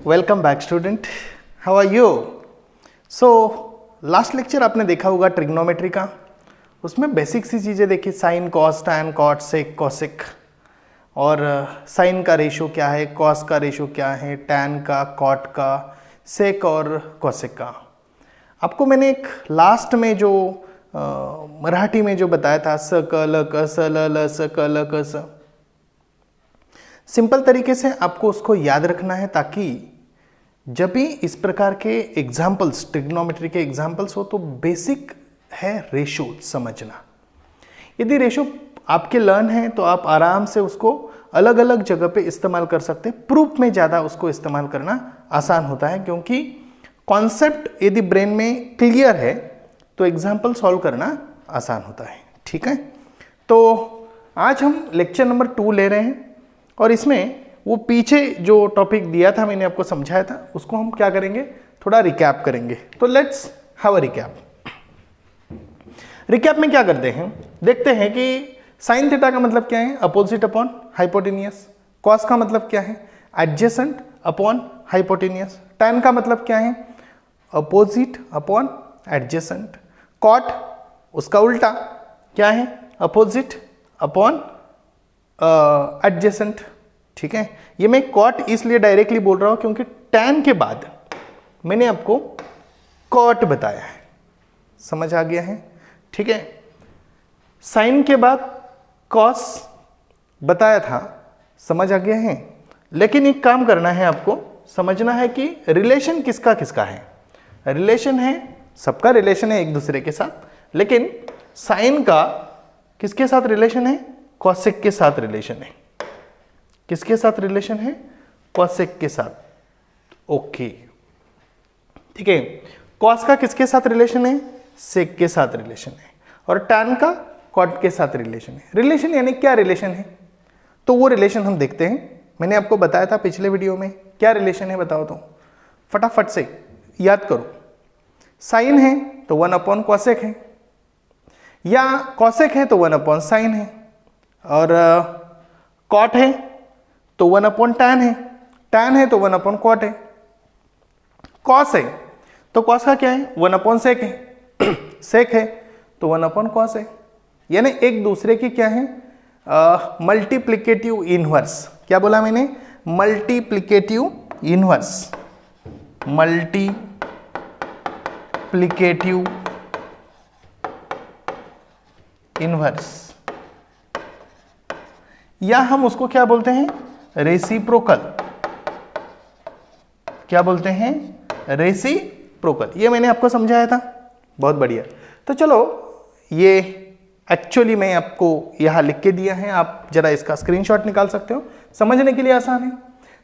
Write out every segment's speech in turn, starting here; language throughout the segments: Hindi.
Welcome back student, how are you. So last lecture आपने देखा होगा ट्रिग्नोमेट्री का। उसमें बेसिक सी चीज़ें देखी, साइन, कॉस, टैन, कॉट, सेक, कॉसेक, और साइन का रेशो क्या है, कॉस का रेशो क्या है, टैन का, कॉट का, सेक और कॉसेक का। आपको मैंने एक लास्ट में जो मराठी में जो बताया था, स क ल क स ल ल स क ल क स, सिंपल तरीके से आपको उसको याद रखना है ताकि जब भी इस प्रकार के एग्जाम्पल्स, ट्रिग्नोमेट्री के एग्जाम्पल्स हो तो बेसिक है रेशो समझना। यदि रेशो आपके लर्न है तो आप आराम से उसको अलग अलग जगह पे इस्तेमाल कर सकते हैं। प्रूफ में ज़्यादा उसको इस्तेमाल करना आसान होता है, क्योंकि कॉन्सेप्ट यदि ब्रेन में क्लियर है तो एग्जाम्पल सॉल्व करना आसान होता है। ठीक है, तो आज हम लेक्चर नंबर 2 ले रहे हैं और इसमें वो पीछे जो टॉपिक दिया था, मैंने आपको समझाया था, उसको हम क्या करेंगे, थोड़ा रिकैप करेंगे। तो let's have a recap. Recap में क्या करते हैं, देखते हैं कि साइन थीटा का मतलब क्या है, अपोजिट अपॉन हाइपोटेनियस। कॉस का मतलब क्या है, एडजेसेंट अपॉन हाइपोटेनियस। टैन का मतलब क्या है, अपोजिट अपॉन एडजेसेंट। कॉट उसका उल्टा क्या है, अपोजिट अपॉन एडजेसेंट। ठीक है, ये मैं कॉट इसलिए डायरेक्टली बोल रहा हूं क्योंकि टैन के बाद मैंने आपको कॉट बताया है, समझ आ गया है। ठीक है, साइन के बाद कॉस बताया था, समझ आ गया है। लेकिन एक काम करना है, आपको समझना है कि रिलेशन किसका किसका है। रिलेशन है, सबका रिलेशन है एक दूसरे के साथ, लेकिन साइन का किसके साथ रिलेशन है, कॉसेक के साथ रिलेशन है। किसके साथ रिलेशन है, कॉसेक के साथ। ओके, ठीक है। कॉस का किसके साथ रिलेशन है, सेक के साथ रिलेशन है, और टैन का कॉट के साथ रिलेशन है। रिलेशन यानी क्या रिलेशन है, तो वो रिलेशन हम देखते हैं। मैंने आपको बताया था पिछले वीडियो में, क्या रिलेशन है बताओ तो, फटाफट से याद करो। साइन है तो 1 अपॉन कॉसेक है, या कॉसेक है तो 1 अपॉन साइन है, और कॉट है तो 1 अपॉन टैन है, टैन है तो 1 अपॉन कॉट है। कॉस है तो कॉस का क्या है, 1 अपॉन सेक है, सेक है तो 1 अपॉन कॉस है। यानी एक दूसरे की क्या है, मल्टीप्लिकेटिव इनवर्स। क्या बोला मैंने, मल्टीप्लिकेटिव इनवर्स, मल्टीप्लिकेटिव इनवर्स, या हम उसको क्या बोलते हैं, रेसिप्रोकल। क्या बोलते हैं, रेसिप्रोकल। ये मैंने आपको समझाया था, बहुत बढ़िया। तो चलो, ये एक्चुअली मैं आपको यहां लिख के दिया है, आप जरा इसका स्क्रीनशॉट निकाल सकते हो, समझने के लिए आसान है।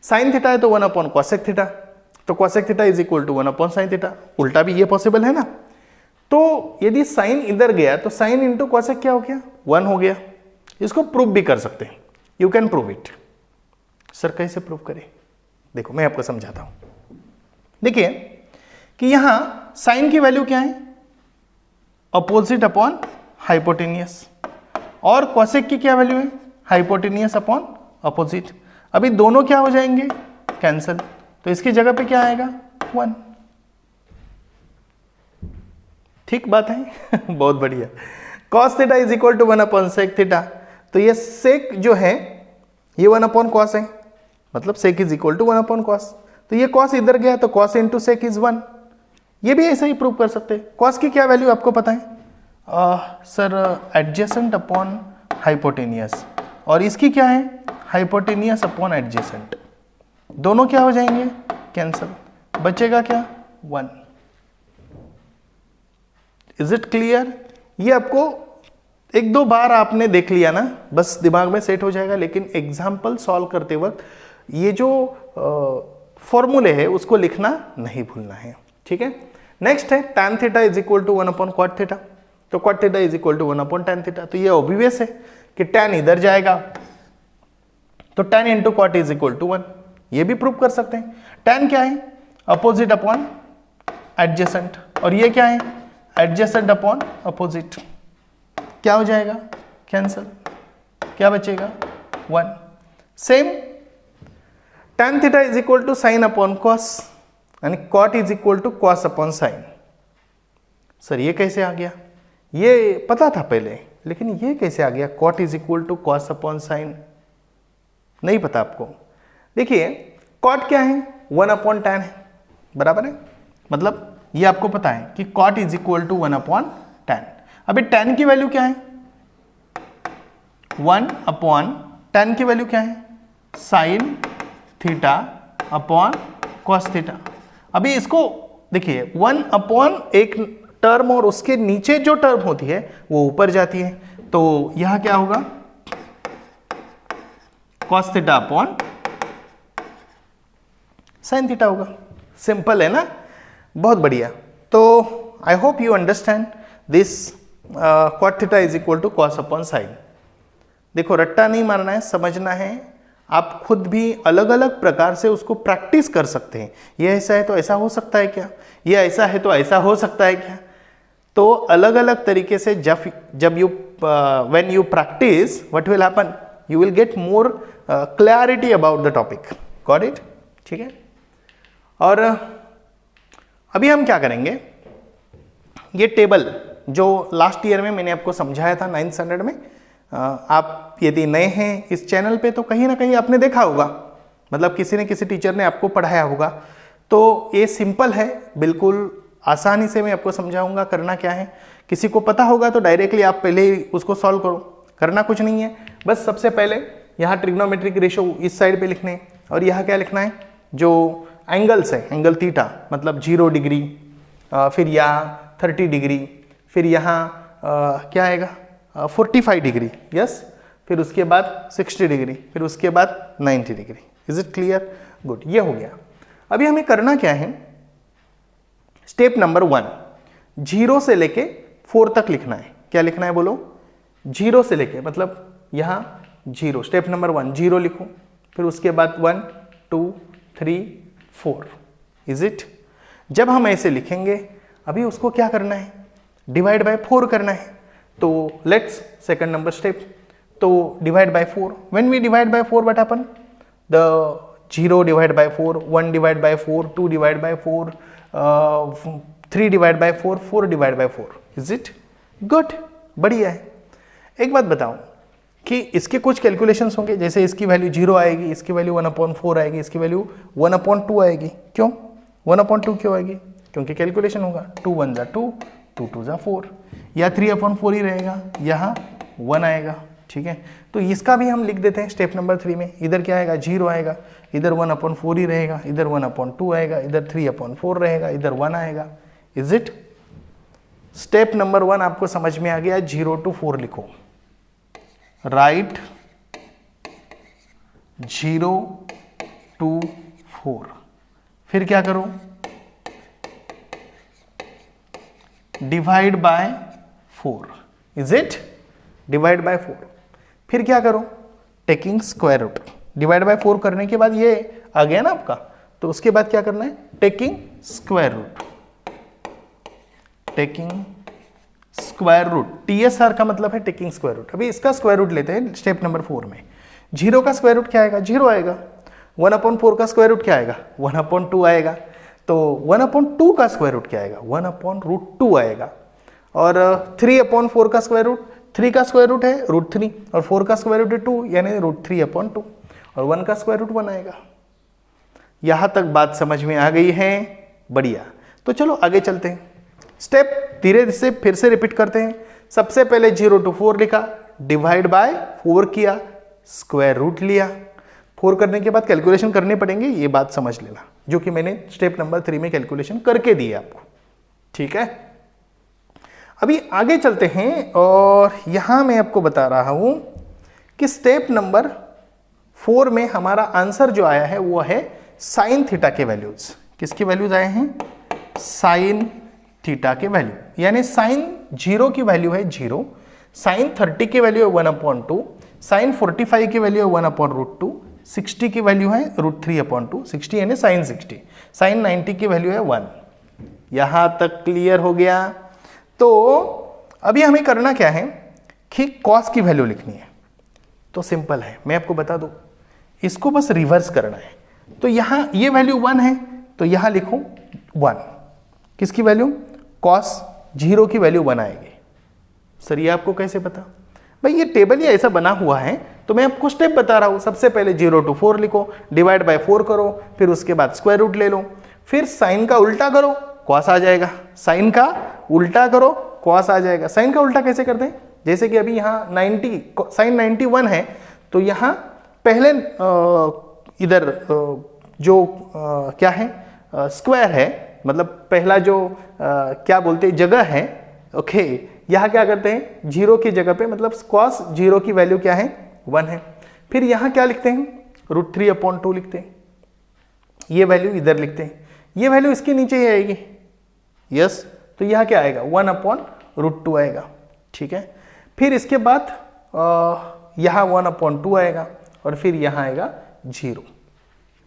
साइन थीटा है तो 1 अपॉन कॉसेक थीटा, तो cosec theta is equal to 1 upon sine theta. उल्टा भी ये पॉसिबल है ना। तो यदि साइन इधर गया तो साइन इंटू कॉसेक क्या हो गया, 1 हो गया। इसको प्रूव भी कर सकते हैं, you can prove it. Sir कैसे प्रूव करें, देखो मैं आपको समझाता हूं। देखिए कि यहां साइन की वैल्यू क्या है, अपोजिट अपॉन हाइपोटेनियस, और कॉसेक की क्या वैल्यू है, हाइपोटेनियस अपॉन अपोजिट। अभी दोनों क्या हो जाएंगे, कैंसल, तो इसकी जगह पे क्या आएगा, 1। ठीक बात है बहुत बढ़िया। Cos theta is equal to 1 upon sec theta, तो ये सेक जो है ये 1 अपॉन कॉस है, मतलब sec is equal to 1 upon cos. तो ये कॉस इधर गया तो कॉस इंटू सेक इज 1। ये भी ऐसे ही प्रूव कर सकते हैं। कॉस की क्या वैल्यू आपको पता है, सर एडजेसेंट अपॉन हाइपोटेनियस, और इसकी क्या है, हाइपोटेनियस अपॉन एडजेसेंट। दोनों क्या हो जाएंगे, कैंसल, बचेगा क्या, 1। Is it clear. ये आपको 1-2 बार आपने देख लिया ना, बस दिमाग में सेट हो जाएगा। लेकिन एग्जाम्पल सॉल्व करते वक्त ये जो फॉर्मूले है उसको लिखना नहीं भूलना है। ठीक है, नेक्स्ट है tan theta is equal to 1 upon cot theta, तो cot theta is equal to 1 upon tan theta. तो ये ऑब्वियस है कि टैन इधर जाएगा तो tan into cot is equal to 1। ये भी प्रूव कर सकते हैं। टैन क्या है, अपोजिट अपॉन एडजेसेंट, और ये क्या है, एडजेसेंट अपॉन अपोजिट। क्या हो जाएगा, कैंसल, क्या बचेगा, 1। Same tan theta is equal to sine upon cos, यानी cot is equal to cos upon sine. Sir ये कैसे आ गया? ये पता था पहले, लेकिन ये कैसे आ गया cot is equal to cos upon sine? नहीं पता आपको? देखिए कॉट क्या है? 1 अपॉन टैन है, बराबर है। मतलब ये आपको पता है कि cot is equal to 1 upon tan. अभी टैन की वैल्यू क्या है? 1 अपॉन टैन की वैल्यू क्या है? Sine theta upon cos theta. अभी इसको देखिए 1 अपॉन एक टर्म और उसके नीचे जो टर्म होती है वो ऊपर जाती है, तो यहां क्या होगा? Cos theta upon sine theta होगा। सिंपल है ना, बहुत बढ़िया। तो I hope you understand this cot theta is equal to cos upon sine. देखो रट्टा नहीं मारना है, समझना है। आप खुद भी अलग अलग प्रकार से उसको प्रैक्टिस कर सकते हैं। ये ऐसा है तो ऐसा हो सकता है क्या? ये ऐसा है तो ऐसा हो सकता है क्या? तो अलग अलग तरीके से जब you when you practice what will happen, you will get more clarity about the topic. Got it? ठीक है। और अभी हम क्या करेंगे, ये टेबल जो लास्ट ईयर में मैंने आपको समझाया था 9th स्टैंडर्ड में, आप यदि नए हैं इस चैनल पे तो कहीं ना कहीं आपने देखा होगा, मतलब किसी न किसी टीचर ने आपको पढ़ाया होगा। तो ये सिंपल है, बिल्कुल आसानी से मैं आपको समझाऊंगा। करना क्या है, किसी को पता होगा तो डायरेक्टली आप पहले ही उसको सॉल्व करो, करना कुछ नहीं है। बस सबसे पहले यहाँ ट्रिग्नोमेट्रिक रेशियो इस साइड पे लिखने, और यहाँ क्या लिखना है, जो एंगल्स है, एंगल थीटा मतलब 0 डिग्री, फिर यहाँ 30 डिग्री, फिर यहाँ क्या आएगा 45 डिग्री, यस, फिर उसके बाद 60 डिग्री, फिर उसके बाद 90 degree. Is it clear? Good, ये हो गया। अभी हमें करना क्या है, स्टेप नंबर 1 0 से लेके 4 तक लिखना है। क्या लिखना है बोलो? 0 से लेके, मतलब यहाँ 0, स्टेप नंबर 1 0 लिखो, फिर उसके बाद 1 2 3 4। Is it? जब हम ऐसे लिखेंगे, अभी उसको क्या करना है, डिवाइड बाय 4 करना है। तो लेट्स सेकंड नंबर स्टेप, तो divide by 4। When we divide by 4 what happen, the 0 divide by 4, 1 divide by 4, 2 divide by 4, 3 divide by 4, 4 divide by 4। Is it? Good, बढ़िया है। एक बात बताओ कि इसके कुछ कैलकुलेशंस होंगे, जैसे इसकी वैल्यू 0 आएगी, इसकी वैल्यू 1/4 आएगी, इसकी वैल्यू 1/2 आएगी। क्यों 1/2 क्यों आएगी? क्योंकि कैलकुलेशन होगा 2 1 जा 2, 2 2 जा 4, या 3/4 ही रहेगा, यहाँ 1 आएगा। ठीक है, तो इसका भी हम लिख देते हैं स्टेप नंबर 3 में। इधर क्या आएगा, 0 आएगा, इधर 1/4 ही रहेगा, इधर 1/2 आएगा, इधर 3/4 रहेगा, इधर 1 आएगा। Is it? स्टेप नंबर 1 आपको समझ में आ गया। 0 to 4 लिखो, राइट 0 to 4। फिर क्या करो, divide by 4। Is it? Divide by 4। फिर क्या करो, taking square root. Divide by 4 करने के बाद ये आ गया ना आपका, तो उसके बाद क्या करना है, taking square root. Taking square root, TSR का मतलब है टेकिंग स्क्वायर रूट। अभी इसका स्क्वायर रूट लेते हैं स्टेप नंबर 4 में। 0 का स्क्वायर रूट क्या आएगा, 0 आएगा। 1/4 का स्क्वायर रूट क्या आएगा, 1/2 आएगा। तो 1/2 का स्क्वायर रूट क्या आएगा, 1/√2 आएगा। और 3/4 का स्क्वायर रूट, 3 का स्क्वायर रूट है √3, और 4 का स्क्वायर रूट है 2, यानी √3/2, और 1 का स्क्वायर रूट 1 आएगा। यहां तक बात समझ में आ गई है? बढ़िया। तो चलो आगे चलते हैं, स्टेप धीरे से फिर से रिपीट करते हैं। सबसे पहले 0 to 4 लिखा, डिवाइड बाय 4 किया, स्क्वायर रूट लिया। 4 करने के बाद कैलकुलेशन करने पड़ेंगे, ये बात समझ लेना, जो कि मैंने स्टेप नंबर 3 में कैलकुलेशन करके दी है आपको। ठीक है, अभी आगे चलते हैं, और यहां मैं आपको बता रहा हूं कि स्टेप नंबर 4 में हमारा आंसर जो आया है वो है साइन थीटा के वैल्यूज। किसकी वैल्यूज आए हैं, साइन थीटा के वैल्यू, यानी साइन 0 की वैल्यू है 0, साइन 30 की वैल्यू है 1/2, साइन 45 की वैल्यू है 1/√2, 60 की वैल्यू है √3/2, 60 यानी साइन 60, साइन 90 की वैल्यू है 1। यहां तक क्लियर हो गया? तो अभी हमें करना क्या है कि कॉस की वैल्यू लिखनी है। तो सिंपल है, मैं आपको बता दूं, इसको बस रिवर्स करना है। तो यहाँ ये वैल्यू 1 है तो यहाँ लिखो 1। किसकी वैल्यू? कॉस 0 की वैल्यू 1 आएगी। सर ये आपको कैसे पता? भाई ये टेबल ही ऐसा बना हुआ है तो मैं आपको स्टेप बता रहा हूँ। सबसे पहले 0 to 4 लिखो, डिवाइड बाय 4 करो, फिर उसके बाद स्क्वायर रूट ले लो, फिर साइन का उल्टा करो, कॉस आ जाएगा। साइन का उल्टा करो, कॉस आ जाएगा। साइन का उल्टा कैसे करते हैं? जैसे कि अभी यहाँ 90 साइन 91 है तो यहाँ पहले इधर जो क्या है स्क्वायर है, मतलब पहला जो क्या बोलते हैं जगह है, ओके, यहाँ क्या करते हैं 0 की जगह पे, मतलब कॉस 0 की वैल्यू क्या है 1 है। फिर यहाँ क्या लिखते हैं √3/2 लिखते हैं, ये वैल्यू इधर लिखते हैं, ये वैल्यू इसके नीचे ही आएगी। यस, तो यहाँ क्या आएगा 1/√2 आएगा। ठीक है, फिर इसके बाद यहाँ 1/2 आएगा और फिर यहाँ आएगा 0।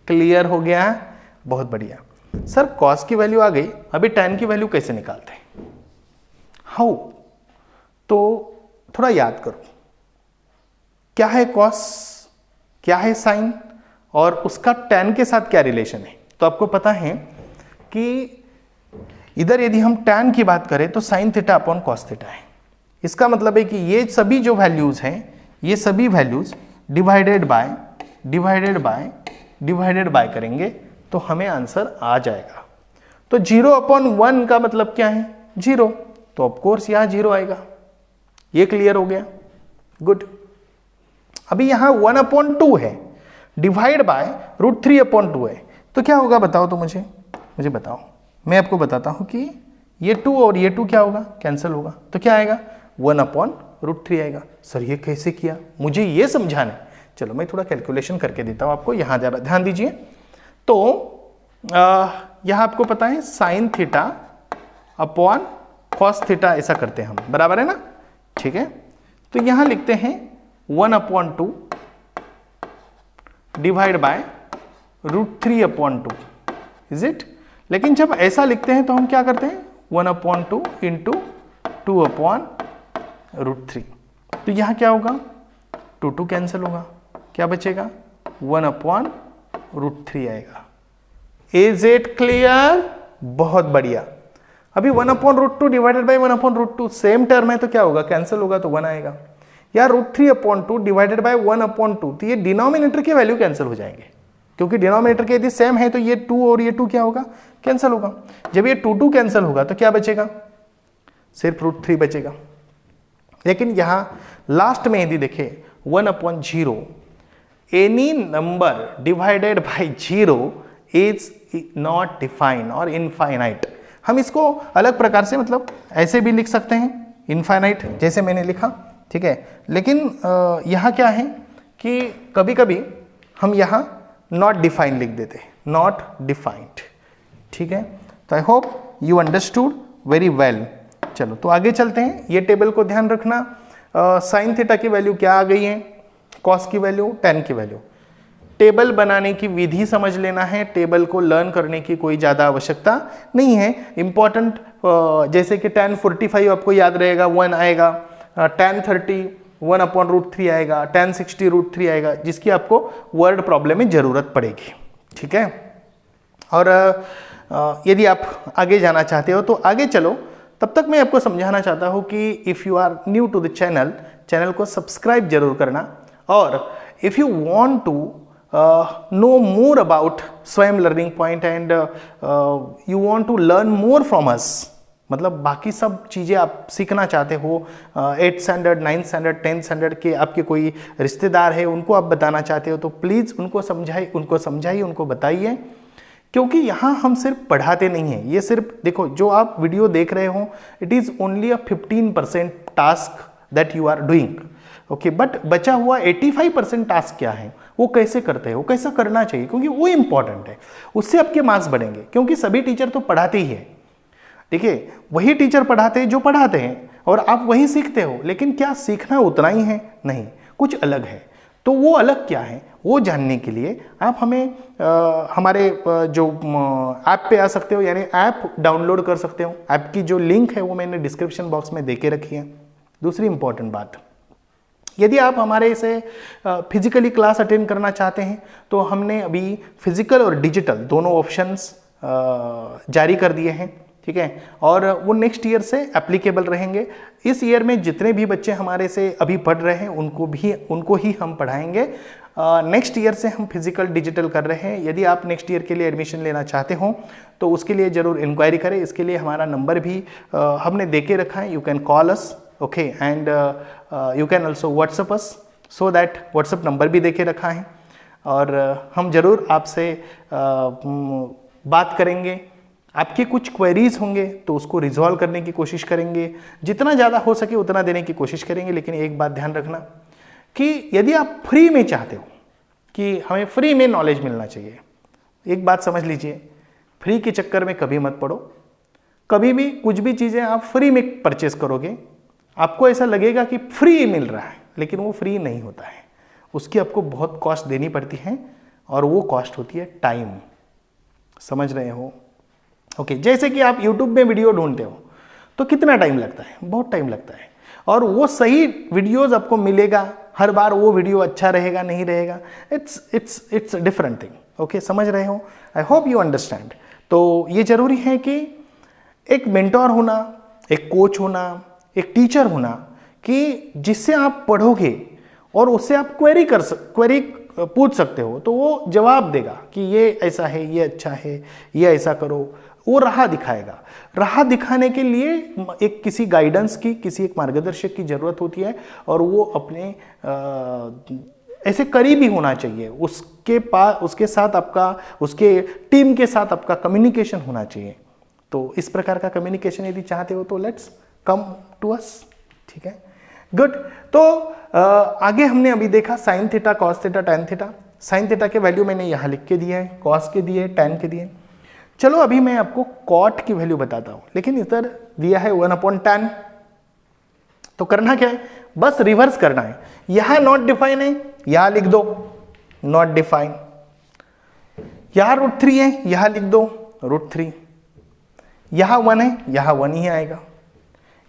क्लियर हो गया है? बहुत बढ़िया। सर कॉस की वैल्यू आ गई, अभी tan की वैल्यू कैसे निकालते हैं? हाउ? तो थोड़ा याद करो, क्या है कॉस, क्या है साइन, और उसका tan के साथ क्या रिलेशन है। तो आपको पता है कि इधर यदि हम tan की बात करें तो sin θ/cos θ है। इसका मतलब है कि ये सभी जो वैल्यूज हैं, ये सभी वैल्यूज डिवाइडेड बाय करेंगे तो हमें आंसर आ जाएगा। तो 0/1 का मतलब क्या है 0, तो ऑफ कोर्स यहां 0 आएगा। ये क्लियर हो गया? गुड। अभी यहां 1/2 है, डिवाइड बाय √3/2 है, तो क्या होगा बताओ तो मुझे बताओ। मैं आपको बताता हूं कि ये 2 और ये 2 क्या होगा, कैंसिल होगा, तो क्या आएगा 1/√3 आएगा। सर ये कैसे किया, मुझे ये समझाना है। चलो मैं थोड़ा कैलकुलेशन करके देता हूं आपको, यहां जरा ध्यान दीजिए। तो यहां आपको पता है sin θ/cos θ ऐसा करते हैं हम, बराबर है ना? ठीक है, तो यहां लिखते हैं 1/2 डिवाइड बाय √3/2, इज इट? लेकिन जब ऐसा लिखते हैं तो हम क्या करते हैं 1/2 इंटू 2/√3। तो यहां क्या होगा 2 कैंसिल होगा, क्या बचेगा 1/√3 आएगा। Is it clear? बहुत बढ़िया। अभी 1/√2 डिवाइडेड बाय 1/√2 सेम टर्म है तो क्या होगा, कैंसिल होगा तो 1 आएगा। या √3/2 डिवाइडेड बाय 1/2, तो ये डिनोमिनेटर की वैल्यू कैंसिल हो जाएंगे, क्योंकि डिनोमिनेटर के यदि सेम है तो ये 2 और ये 2 क्या होगा, कैंसिल होगा। जब ये 2 कैंसिल होगा तो क्या बचेगा, सिर्फ √3 बचेगा। लेकिन यहां लास्ट में यदि देखें 1/0, any number divided by 0 is not defined और इनफाइनाइट। हम इसको अलग प्रकार से मतलब ऐसे भी लिख सकते हैं, इनफाइनाइट जैसे मैंने लिखा, ठीक है। लेकिन यहाँ क्या है कि कभी कभी हम यहाँ नॉट डिफाइंड लिख देते हैं, नॉट डिफाइंड, ठीक है। तो I hope you understood very well. चलो तो आगे चलते हैं। ये टेबल को ध्यान रखना, साइन थीटा की वैल्यू क्या आ गई है, कॉस की वैल्यू, tan की वैल्यू। टेबल बनाने की विधि समझ लेना है, टेबल को लर्न करने की कोई ज़्यादा आवश्यकता नहीं है। इंपॉर्टेंट जैसे कि tan 45 आपको याद रहेगा 1 आएगा, tan 30 1/√3 आएगा, tan 60 √3 आएगा, जिसकी आपको वर्ड प्रॉब्लम में ज़रूरत पड़ेगी, ठीक है। और यदि आप आगे जाना चाहते हो तो आगे चलो। तब तक मैं आपको समझाना चाहता हूँ कि if you are new to the channel को सब्सक्राइब जरूर करना, और if you want to know more about Swayam learning point and you want to learn more from us, मतलब बाकी सब चीज़ें आप सीखना चाहते हो, 8th standard 9th standard 10th standard के आपके कोई रिश्तेदार है उनको आप बताना चाहते हो, तो प्लीज़ उनको समझाइए, उनको बताइए, क्योंकि यहाँ हम सिर्फ पढ़ाते नहीं हैं। ये सिर्फ देखो, जो आप वीडियो देख रहे हो, it is only a 15% task that you are doing, okay. But बचा हुआ 85% टास्क क्या है, वो कैसे करते हैं, वो कैसा करना चाहिए, क्योंकि वो इंपॉर्टेंट है, उससे आपके मार्क्स बढ़ेंगे। क्योंकि सभी टीचर तो पढ़ाते ही है, ठीक है, वही टीचर पढ़ाते हैं जो पढ़ाते हैं और आप वही सीखते हो, लेकिन क्या सीखना उतना ही है? नहीं, कुछ अलग है। तो वो अलग क्या है, वो जानने के लिए आप हमें हमारे जो ऐप पे आ सकते हो, यानी ऐप डाउनलोड कर सकते हो। ऐप की जो लिंक है वो मैंने डिस्क्रिप्शन बॉक्स में दे के रखी है। दूसरी इंपॉर्टेंट बात, यदि आप हमारे से फिजिकली क्लास अटेंड करना चाहते हैं तो हमने अभी फिजिकल और डिजिटल दोनों ऑप्शंस जारी कर दिए हैं, ठीक है, और वो नेक्स्ट ईयर से एप्लीकेबल रहेंगे। इस ईयर में जितने भी बच्चे हमारे से अभी पढ़ रहे हैं उनको ही हम पढ़ाएंगे। नेक्स्ट ईयर से हम फिजिकल डिजिटल कर रहे हैं। यदि आप नेक्स्ट ईयर के लिए एडमिशन लेना चाहते हो तो उसके लिए ज़रूर इंक्वायरी करें। इसके लिए हमारा नंबर भी हमने दे के रखा है, you can call us, okay, and you can also WhatsApp us, so that WhatsApp number भी दे के रखा है और हम ज़रूर आपसे बात करेंगे। आपके कुछ क्वेरीज होंगे तो उसको रिजॉल्व करने की कोशिश करेंगे, जितना ज़्यादा हो सके उतना देने की कोशिश करेंगे। लेकिन एक बात ध्यान रखना कि यदि आप फ्री में चाहते हो कि हमें फ्री में नॉलेज मिलना चाहिए, एक बात समझ लीजिए, फ्री के चक्कर में कभी मत पड़ो। कभी भी कुछ भी चीज़ें आप फ्री में परचेस करोगे, आपको ऐसा लगेगा कि फ्री मिल रहा है, लेकिन वो फ्री नहीं होता है। उसकी आपको बहुत कॉस्ट देनी पड़ती है और वो कॉस्ट होती है टाइम। समझ रहे हो? ओके, जैसे कि आप YouTube में वीडियो ढूंढते हो तो कितना टाइम लगता है? बहुत टाइम लगता है। और वो सही वीडियोस आपको मिलेगा, हर बार वो वीडियो अच्छा रहेगा नहीं रहेगा, इट्स डिफरेंट थिंग। ओके, समझ रहे हो? आई होप यू अंडरस्टैंड। तो ये जरूरी है कि एक मेंटोर होना, एक कोच होना, एक टीचर होना, कि जिससे आप पढ़ोगे और उससे आप क्वेरी पूछ सकते हो तो वो जवाब देगा कि ये ऐसा है, ये अच्छा है, ये ऐसा करो। वो राह दिखाएगा। राह दिखाने के लिए एक किसी गाइडेंस की, किसी एक मार्गदर्शक की ज़रूरत होती है और वो अपने ऐसे करीबी होना चाहिए। उसके साथ आपका, उसके टीम के साथ आपका कम्युनिकेशन होना चाहिए। तो इस प्रकार का कम्युनिकेशन यदि चाहते हो तो लेट्स कम टू अस, ठीक है, गुड। तो आगे हमने अभी देखा sign theta, cos theta, tan theta. Sine theta के वैल्यू मैंने यहाँ लिख के दिए हैं, कॉस के दिए, टैन के दिए। चलो अभी मैं आपको कॉट की वैल्यू बताता हूं, लेकिन इधर दिया है 1/tan। तो करना क्या है, बस रिवर्स करना है। यहां नॉट डिफाइन है, यहां लिख दो नॉट डिफाइन। यहां √3 है, यहां लिख दो √3। यहां 1 है, यहां 1 ही आएगा।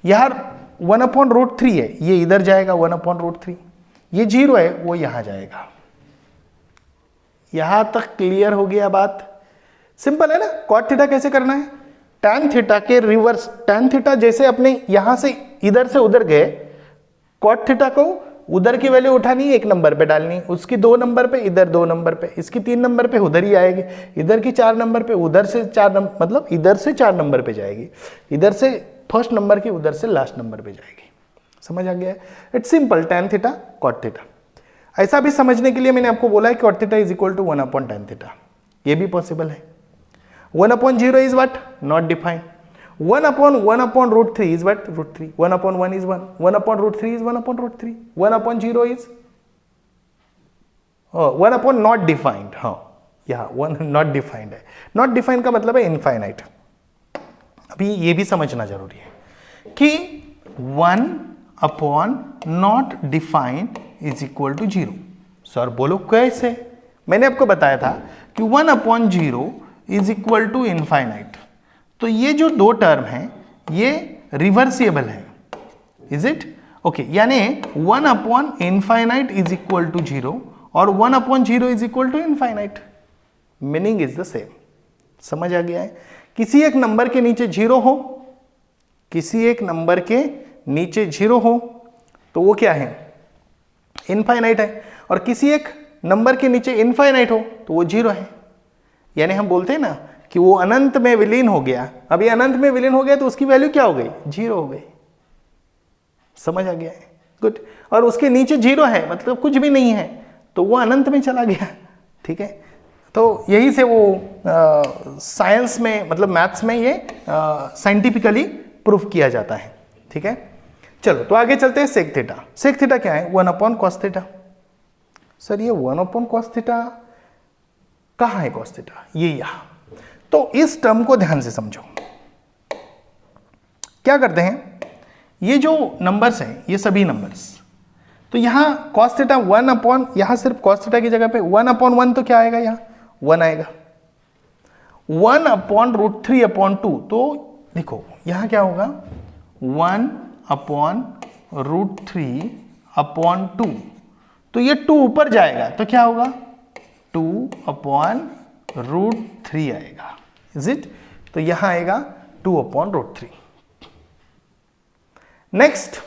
यहां 1/√3 है, ये इधर जाएगा 1/√3। ये 0 है, वो यहां जाएगा। यहां तक क्लियर हो गया बात? सिंपल है ना। कॉट थीटा कैसे करना है, टैन थीटा के रिवर्स। टैन थीटा जैसे अपने यहां से इधर से उधर गए, कॉट थीटा को उधर की वैल्यू उठानी, 1 नंबर पे डालनी, उसकी 2 नंबर पे, इधर 2 नंबर पे, इसकी 3 नंबर पे उधर ही आएगी, इधर की 4 नंबर पे, उधर से 4 नंबर, मतलब इधर से 4 नंबर पे जाएगी, इधर से फर्स्ट नंबर की, उधर से लास्ट नंबर पे जाएगी। समझ आ गया है? It's simple, tan theta cot theta. ऐसा भी समझने के लिए मैंने आपको बोला है cot theta is equal to 1/tan theta. ये भी पॉसिबल है। 1/0 is what? Not defined. 1/1/√3 is what? √3. 1/1 is 1. 1/√3 is 1/√3. 1/0 is 1/ not defined. हाँ, यहाँ 1 not defined है। Not defined का मतलब है इनफाइनाइट। अभी ये भी समझना जरूरी है कि 1/ not defined is equal to 0। Sir बोलो कैसे? मैंने आपको बताया था कि 1/0 इज इक्वल टू इनफाइनाइट। तो ये जो दो टर्म हैं ये रिवर्सिबल है, इज इट? ओके, यानी 1/इनफाइनाइट इज इक्वल टू 0 और 1/0 is equal to infinite. Meaning is the same. समझ आ गया है? किसी एक नंबर के नीचे 0 हो, किसी एक नंबर के नीचे 0 हो तो वो क्या है, इनफाइनाइट है, और किसी एक नंबर के नीचे इनफाइनाइट हो तो वो 0 है। यानी हम बोलते हैं ना कि वो अनंत में विलीन हो गया। अभी अनंत में विलीन हो गया तो उसकी वैल्यू क्या हो गई, 0 हो गई। समझ आ गया है? गुड। और उसके नीचे 0 है, मतलब कुछ भी नहीं है, तो वो अनंत में चला गया। ठीक है, तो यही से वो साइंस में, मतलब मैथ्स में ये साइंटिफिकली प्रूफ किया जाता है। ठीक है, चलो तो आगे चलते हैं। Sec theta. सेक थीटा क्या है, 1/cos थीटा। सर ये 1/cos थीटा कहाँ है cos थीटा? ये यहां। तो इस टर्म को ध्यान से समझो। क्या करते हैं, ये जो नंबर्स हैं, ये सभी नंबर्स, तो यहां cos थीटा 1/, यहां सिर्फ cos थीटा की जगह पे 1/1 तो क्या आएगा, यहां 1 आएगा। 1/√3/2, तो देखो यहां क्या होगा, 1/√3 अपॉन 2, तो ये 2 ऊपर जाएगा तो क्या होगा 2 अपॉन रूट 3 आएगा, इज इट? तो यहां आएगा 2 upon root 3। Next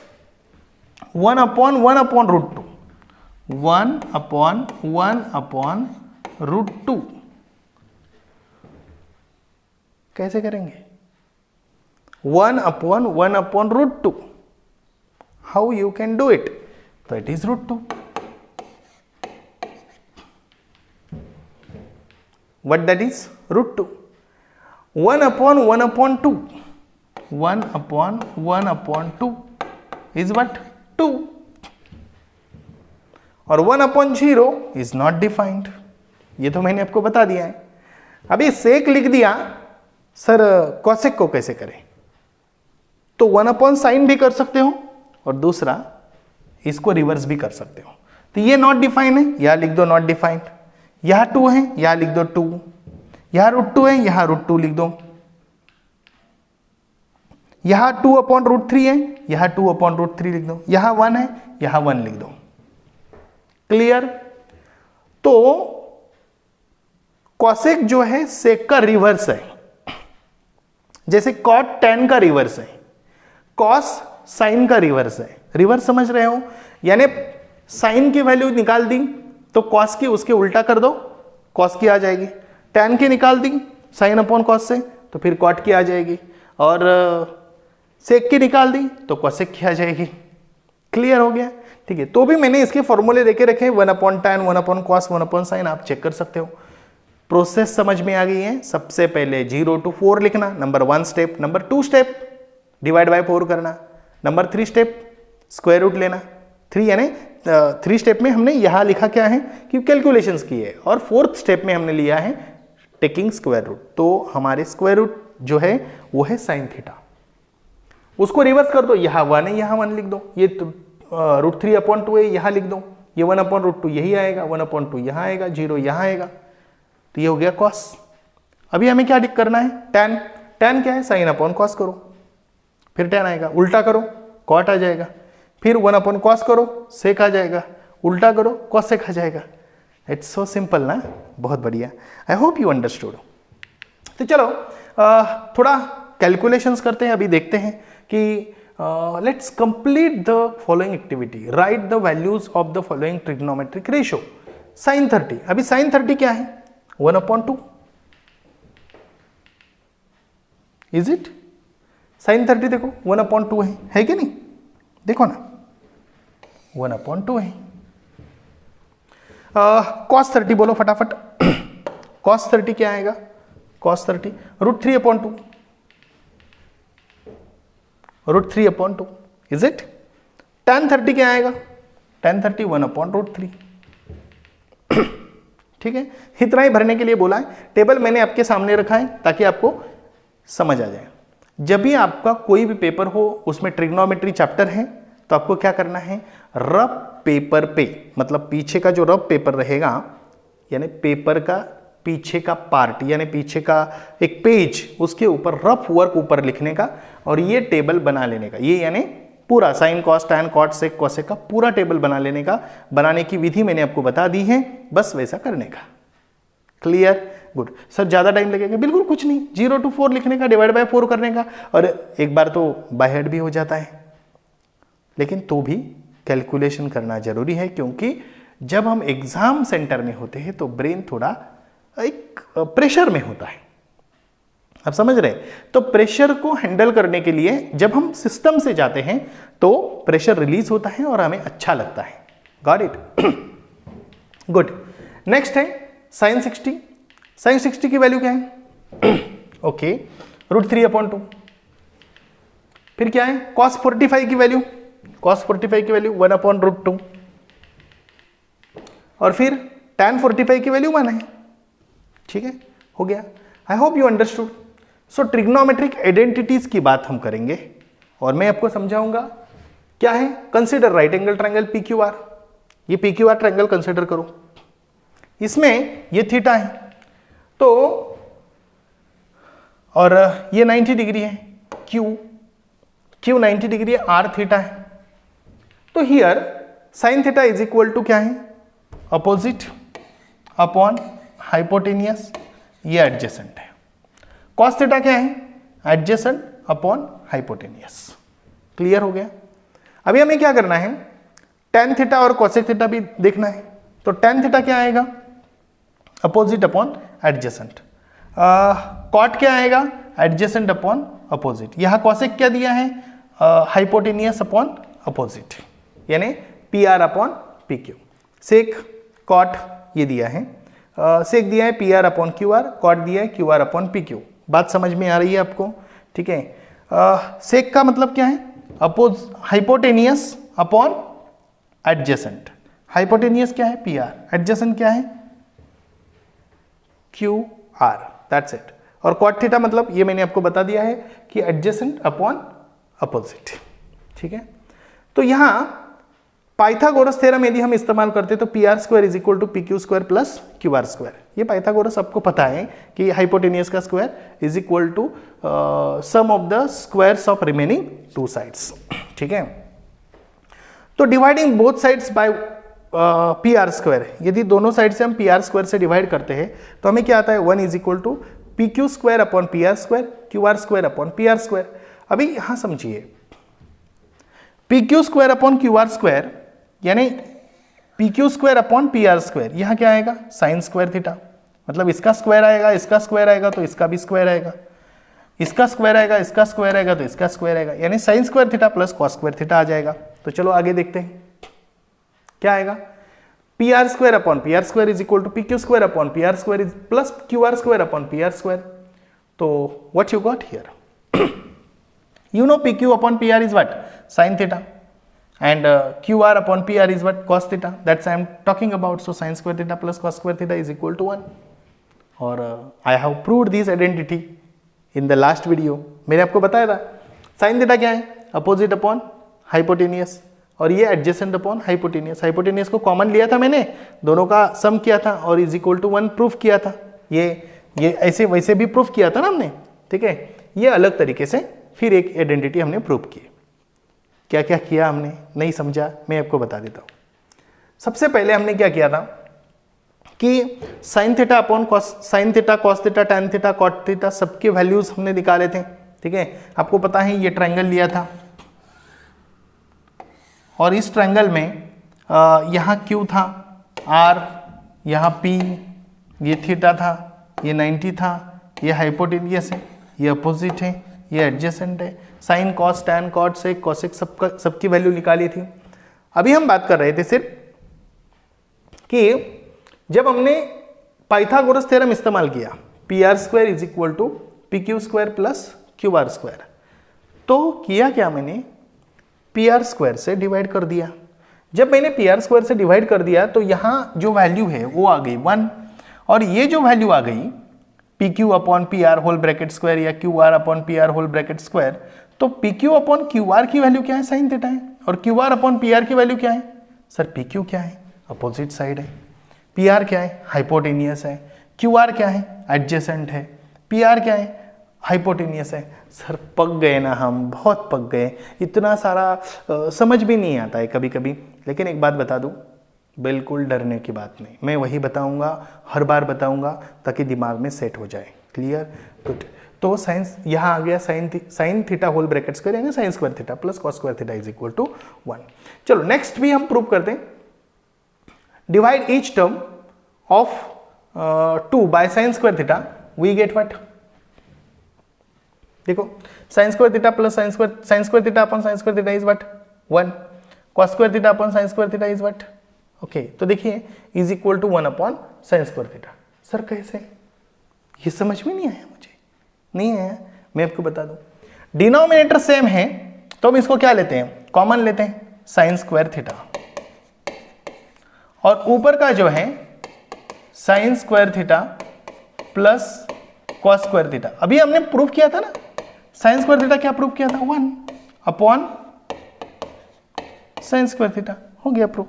1 upon root 2, 1 upon root 2 कैसे करेंगे? 1 upon root 2, how you can do it? तो it is root 2। What that is? Root 2. 1 upon 2. 1 upon 2 is what? 2. और 1 upon 0 is not defined. ये तो मैंने आपको बता दिया है। अभी सेक लिख दिया, सर कॉसेक को कैसे करें? तो 1 अपॉन साइन भी कर सकते हो और दूसरा इसको रिवर्स भी कर सकते हो। तो ये नॉट डिफाइंड है, यहां लिख दो नॉट डिफाइंड। यहां 2 है, यहां लिख दो 2। यहां रूट 2 है, यहां रूट 2 लिख दो। यहां 2 अपॉन रूट 3 है, यहां 2 अपॉन रूट 3 लिख दो। यहां 1 है, यहां 1 लिख दो। क्लियर? तो कॉसेक जो है सेक का रिवर्स है, जैसे कॉट tan का रिवर्स है, कॉस साइन का रिवर्स है। रिवर्स समझ रहे हो? यानी साइन की वैल्यू निकाल दी तो कॉस की उसके उल्टा कर दो, कॉस की आ जाएगी। tan की निकाल दी साइन अपॉन कॉस से तो फिर कॉट की आ जाएगी, और सेक की निकाल दी तो कॉसेक की आ जाएगी। क्लियर हो गया? ठीक है। तो भी मैंने इसके फॉर्मूले देके रखे, 1 upon tan, 1 upon cos, 1 upon sine, आप चेक कर सकते हो। प्रोसेस समझ में आ गई है? सबसे पहले 0 to 4 लिखना, number 1 step. Number 2 step divide by 4 करना। नंबर 3 स्टेप स्क्वायर रूट लेना। 3 यानी 3 स्टेप में हमने यहां लिखा क्या है कि कैलकुलेशंस की है, और 4th स्टेप में हमने लिया है टेकिंग स्क्वायर रूट। तो हमारे स्क्वायर रूट जो है वो है साइन थीटा। उसको रिवर्स कर दो, यहां 1 है, यहां 1 लिख दो। ये रूट 3 अपॉन 2 है, यहां लिख दो। ये 1 अपॉन रूट 2 यही आएगा, 1 अपॉन 2 यहां आएगा, 0 यहां आएगा। तो ये हो गया कॉस। अभी हमें क्या करना है? tan। tan क्या है? साइन अपॉन कॉस करो, फिर tan आएगा। उल्टा करो, कॉट आ जाएगा। फिर 1 अपॉन कॉस करो, सेक आ जाएगा। उल्टा करो, कॉस सेक आ जाएगा। इट्स सो सिंपल ना? बहुत बढ़िया। आई होप यू अंडरस्टूड। तो चलो थोड़ा कैलकुलेशंस करते हैं। अभी देखते हैं कि let's complete the following activity. Write the values of the following trigonometric ratio. Sine 30, अभी साइन 30 क्या है? 1 अपॉन 2, इज इट? साइन 30 देखो 1 अपॉन 2 है कि नहीं? देखो ना 1 अपॉन 2 है। कॉस 30 बोलो फटाफट। कॉस 30 क्या आएगा? कॉस 30 रूट 3 upon 2, root 3 upon 2, is it? tan 30 क्या आएगा? tan 30 1 upon root 3। ठीक है, इतना ही भरने के लिए बोला है। टेबल मैंने आपके सामने रखा है ताकि आपको समझ आ जाए। जब भी आपका कोई भी पेपर हो उसमें ट्रिग्नोमेट्री चैप्टर है तो आपको क्या करना है? रफ पेपर पे, मतलब पीछे का जो रफ पेपर रहेगा, यानी पेपर का पीछे का पार्ट, यानी पीछे का एक पेज, उसके ऊपर रफ वर्क ऊपर लिखने का और ये टेबल बना लेने का। ये यानी पूरा sine cos tan cot sec cosec का पूरा टेबल बना लेने का। बनाने की विधि मैंने आपको बता दी है, बस वैसा करने का। क्लियर? गुड। सर ज़्यादा टाइम लगेगा? बिल्कुल कुछ नहीं, 0 to 4 लिखने का, डिवाइड बाय 4 करने का, और एक बार तो बाय हेड भी हो जाता है। लेकिन तो भी कैलकुलेशन करना जरूरी है, क्योंकि जब हम एग्जाम सेंटर में होते हैं तो ब्रेन थोड़ा एक प्रेशर में होता है। आप समझ रहे? तो प्रेशर को हैंडल करने के लिए जब हम सिस्टम से जाते हैं तो प्रेशर रिलीज होता है और हमें अच्छा लगता है। Got it? गुड। नेक्स्ट है साइन 60। साइन 60 की वैल्यू क्या है? Okay, root 3 upon 2। फिर क्या है? कॉस 45 की वैल्यू, कॉस 45 की वैल्यू 1 अपॉन रूट 2, और फिर tan 45 की वैल्यू 1 है। ठीक है, हो गया। आई hope you understood. So trigonometric identities की बात हम करेंगे और मैं आपको समझाऊंगा क्या है। Consider right angle triangle PQR। ये PQR ट्रायंगल कंसिडर करो, इसमें ये थीटा है तो, और ये 90 डिग्री है, Q 90 डिग्री है, R थीटा है। तो here sine theta is equal to क्या है, अपोजिट अपॉन हाइपोटेनियस, ये एडजेसेंट है। कॉस थीटा क्या है, एडजेसेंट अपॉन हाइपोटेनियस। क्लियर हो गया। अभी हमें क्या करना है, टेन थीटा और कोसेक थीटा भी देखना है। तो टेन थीटा क्या आएगा, अपोजिट अपॉन एडजेसेंट। कॉट क्या आएगा, एडजेसेंट अपॉन अपोजिट। यहां कोसेक क्या दिया है, हाइपोटेनियस अपॉन अपोजिट, यानी P R upon P Q. Sec cot ये दिया है, सेक दिया है P R upon Q R, cot दिया है Q R upon P Q. बात समझ में आ रही है आपको, ठीक है। सेक का मतलब क्या है, हाइपोटेनियस अपॉन एडजेसेंट। हाइपोटेनियस क्या है, पी आर, एडजेसेंट क्या है, क्यू आर, दैट्स इट। और कॉट थीटा मतलब ये मैंने आपको बता दिया है कि एडजेसेंट अपॉन अपोजिट, ठीक है। तो यहां पाइथागोरस थ्योरम यदि हम इस्तेमाल करते तो P R square is equal to P Q square plus Q R square. ये पाइथागोरस आपको पता है कि हाइपोटेनियस का square is equal to sum of the squares of remaining two sides, ठीक है। तो dividing both sides by P R square, यदि दोनों साइड से हम पी आर स्क्वायर से डिवाइड करते हैं तो हमें क्या आता है, 1 is equal to P Q square upon P R square, Q R square upon P R square. अभी यहां समझिए, P Q square upon Q R square यानी P Q square upon P R square, यहां क्या आएगा, साइन स्क्वायर थीटा। मतलब इसका स्क्वायर आएगा, इसका स्क्वायर आएगा तो इसका भी स्क्वायर आएगा, इसका स्क्वायर आएगा, इसका स्क्वायर आएगा तो इसका स्क्वायर आएगा, यानी sine square theta plus cos square theta आ जाएगा। तो चलो आगे देखते हैं क्या आएगा, P R square upon P R square is equal to P Q square upon P R square is plus Q R square upon P R square. तो what you got here, you know pq upon pr is what, sin theta, and qr upon pr is what, cos theta. That's I am talking about. So sin square theta plus cos square theta is equal to 1. और I have proved this identity in the last video. मैंने आपको बताया था sin theta क्या है, अपोजिट अपॉन हाइपोटेनियस, और ये एडजेसेंट अपॉन हाइपोटेनियस। हाइपोटेनियस को कॉमन लिया था मैंने, दोनों का सम किया था और इज इक्वल टू 1 प्रूफ किया था। ये ऐसे वैसे भी प्रूफ किया था ना हमने, ठीक है। ये अलग तरीके से फिर एक आइडेंटिटी हमने प्रूव की। क्या क्या किया हमने, नहीं समझा, मैं आपको बता देता हूं। सबसे पहले हमने क्या किया था कि sine theta upon cos, sine theta, cos theta, tan theta, cot theta, सबके वैल्यूज हमने निकाले थे, ठीक है। आपको पता है ये ट्रायंगल लिया था और इस ट्रायंगल में यहाँ Q था, R, यहाँ P, ये थीटा था, ये 90 था, ये हाइपोटेनियस है, ये अपोजिट है, ये एडजेसेंट है। Sign, cos, tan, cot, sec, cosec सबकी वैल्यू निकाली थी। अभी हम बात कर रहे थे सिर्फ कि जब हमने पाइथागोरस थ्योरम इस्तेमाल किया, P R square is equal to P Q square plus Q R square, तो किया क्या मैंने, पी आर स्क्वायर से डिवाइड कर दिया। जब मैंने पी आर स्क्वायर से डिवाइड कर दिया तो यहाँ जो वैल्यू है वो आ गई 1, और ये जो वैल्यू आ गई P Q upon P R whole bracket square या Q R upon P R whole bracket square, तो P Q upon Q R की वैल्यू क्या है, साइन थीटा है, और Q R upon P R की वैल्यू क्या है, सर पी क्यू क्या है, अपोजिट साइड है, पी आर क्या है, हाइपोटेनियस है, क्यू आर क्या है, एडजेसेंट है, पी आर क्या है, हाइपोटेनियस है। सर पक गए ना हम, बहुत पक गए, इतना सारा समझ भी नहीं आता है कभी कभी। लेकिन एक बात बता दूं, बिल्कुल डरने की बात नहीं, मैं वही बताऊंगा, हर बार बताऊंगा ताकि दिमाग में सेट हो जाए। Clear, good. तो साइंस यहाँ आ गया, sine theta whole bracket square यानी sine square theta plus cos square theta is equal to 1। चलो नेक्स्ट भी हम प्रूव करते हैं। Divide each term of 2 by sine square theta, we get what, देखो sine square theta plus sine square theta upon sine square theta is what 1, cos square theta upon sine square theta is what, okay. तो देखिए is equal to 1 upon sine square theta. Sir कैसे, ये समझ में नहीं आया मुझे, नहीं आया, मैं आपको बता दूं। डिनोमिनेटर सेम है तो हम इसको क्या लेते हैं, कॉमन लेते हैं, साइन स्क्वायर थीटा, और ऊपर का जो है sine square theta plus cos square theta. अभी हमने प्रूफ किया था ना, साइन स्क्वायर थीटा क्या प्रूफ किया था, 1 अपॉन साइन स्क्वायर थीटा, हो गया प्रूफ,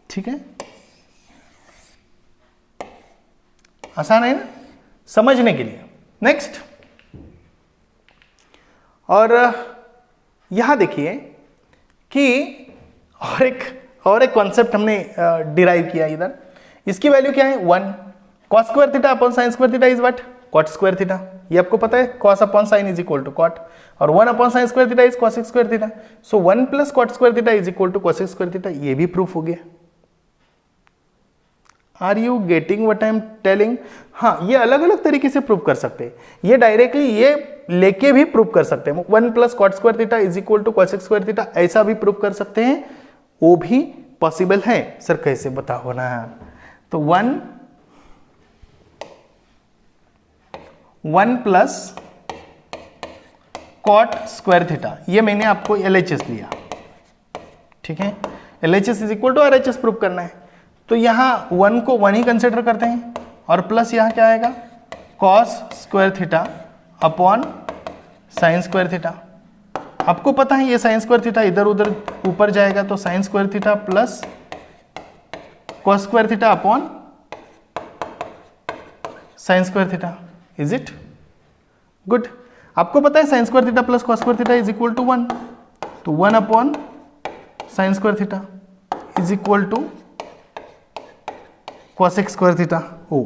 ठीक है। आसान है ना समझने के लिए। नेक्स्ट, और यहां देखिए कि और एक कॉन्सेप्ट हमने डिराइव किया इधर। इसकी वैल्यू क्या है 1 cos square theta upon sine square theta is what cot square theta. ये आपको पता है cos upon sine is equal to cot, और 1 upon sine square theta is cosec square theta. So 1 plus cot square theta is equal to cosec square theta. ये भी प्रूफ हो गया। Are you getting what I am telling? हाँ, ये अलग अलग तरीके से प्रूव कर सकते हैं। ये डायरेक्टली ये लेके भी प्रूव कर सकते हैं। 1 plus cot square theta is equal to cosec square theta, ऐसा भी प्रूव कर सकते हैं, वो भी पॉसिबल है। सर कैसे बताओ ना? तो 1 प्लस कॉट स्क्वायर थीटा, ये मैंने आपको LHS लिया, ठीक है। LHS is equal to RHS prove करना है, तो यहां 1 को 1 ही कंसिडर करते हैं, और प्लस यहां क्या आएगा cos square theta upon sine square theta. आपको पता है ये साइन स्क्वायर थीटा इधर उधर ऊपर जाएगा, तो sine square theta plus cos square theta upon sine square theta. Is it good? आपको पता है sine square theta plus cos square theta is equal to 1, तो 1 upon sine square theta is equal to cosec square theta. ओ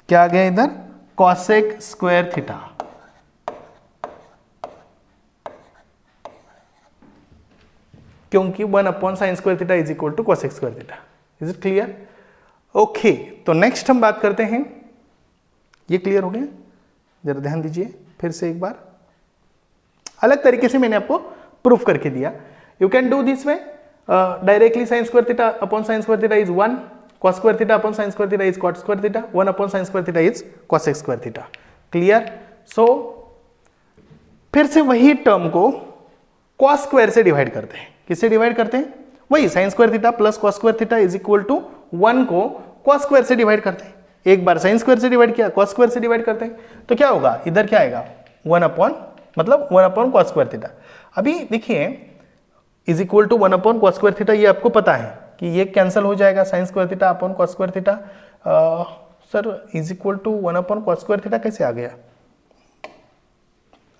क्या आ गया इधर कॉसेक स्क्वायर थीटा। क्योंकि 1 upon sine square theta is equal to cosec square theta. Is it clear? Okay, तो नेक्स्ट हम बात करते हैं। ये क्लियर हो गया? जरा ध्यान दीजिए फिर से एक बार। अलग तरीके से मैंने आपको प्रूफ करके दिया। You can do this way directly sine square theta upon sine square theta is 1, cos square theta upon sine square theta is cot square theta, 1 upon sine square theta is cosec square theta. Clear? So फिर से वही टर्म को cos स्क्वायर से डिवाइड करते हैं। किससे डिवाइड करते हैं? वही sine square theta plus cos square theta is equal to 1 को cos स्क्वायर से डिवाइड करते हैं। एक बार साइन स्क्वायर से डिवाइड किया, cos स्क्वायर से डिवाइड करते हैं, तो क्या होगा इधर क्या आएगा 1 अपॉन मतलब 1 अपॉन cos स्क्वायर थीटा। अभी देखिए is equal to 1 upon cos square theta, ये आपको पता है कि ये कैंसिल हो जाएगा, sine square theta upon cos square theta. Sir is equal to 1 upon cos square theta कैसे आ गया?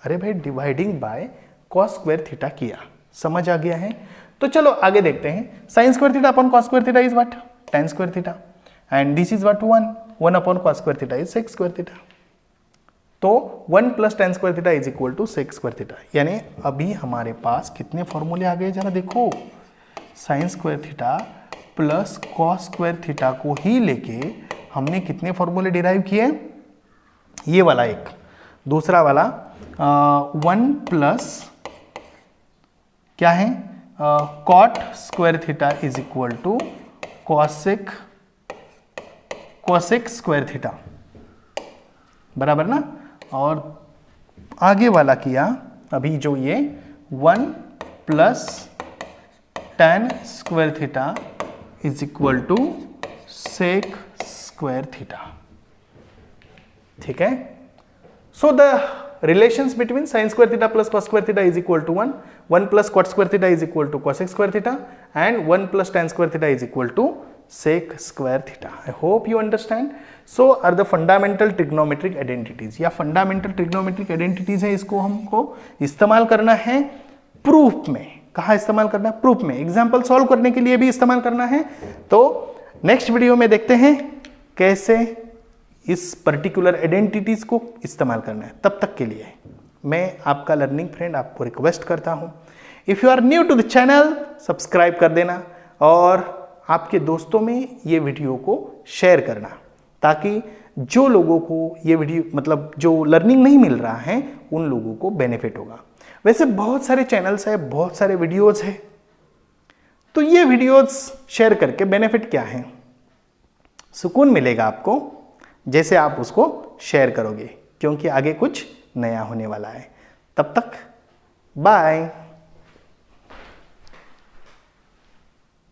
अरे भाई dividing by cos square theta किया, समझ आ गया है? तो चलो आगे देखते हैं। Sine square theta upon cos square theta is what tan square theta, and this is what 1 upon cos square theta is sec square theta. तो 1 plus tan square theta is equal to sec square theta. यानी अभी हमारे पास कितने फॉर्मूले आ गए जरा देखो। Sine square theta plus cos square theta को ही लेके हमने कितने फॉर्मूले डिराइव किए? ये वाला एक, दूसरा वाला 1 प्लस क्या है cot square theta is equal to cosec square theta, बराबर ना। और आगे वाला किया अभी जो ये 1 plus tan square theta is equal to sec square theta. ठीक है? So the relations between sin square theta plus cos square theta is equal to 1 plus cot square theta is equal to cosec square theta, and 1 plus tan square theta is equal to sec square theta. I hope you understand. So are the fundamental trigonometric identities, या fundamental trigonometric identities है, इसको हमको इस्तेमाल करना है प्रूफ में। कहाँ इस्तेमाल करना है? प्रूफ में। एग्जाम्पल सॉल्व करने के लिए भी इस्तेमाल करना है। तो नेक्स्ट वीडियो में देखते हैं कैसे इस पर्टिकुलर आइडेंटिटीज को इस्तेमाल करना है। तब तक के लिए मैं आपका लर्निंग फ्रेंड आपको रिक्वेस्ट करता हूं, if you are new to the channel subscribe कर देना और आपके दोस्तों में ये वीडियो को शेयर करना, ताकि जो लोगों को ये वीडियो मतलब जो लर्निंग नहीं मिल रहा है उन लोगों को बेनिफिट होगा। वैसे बहुत सारे चैनल्स हैं, बहुत सारे वीडियोज हैं, तो ये वीडियोज शेयर करके बेनिफिट क्या है? सुकून मिलेगा आपको जैसे आप उसको शेयर करोगे, क्योंकि आगे कुछ नया होने वाला है। तब तक बाय।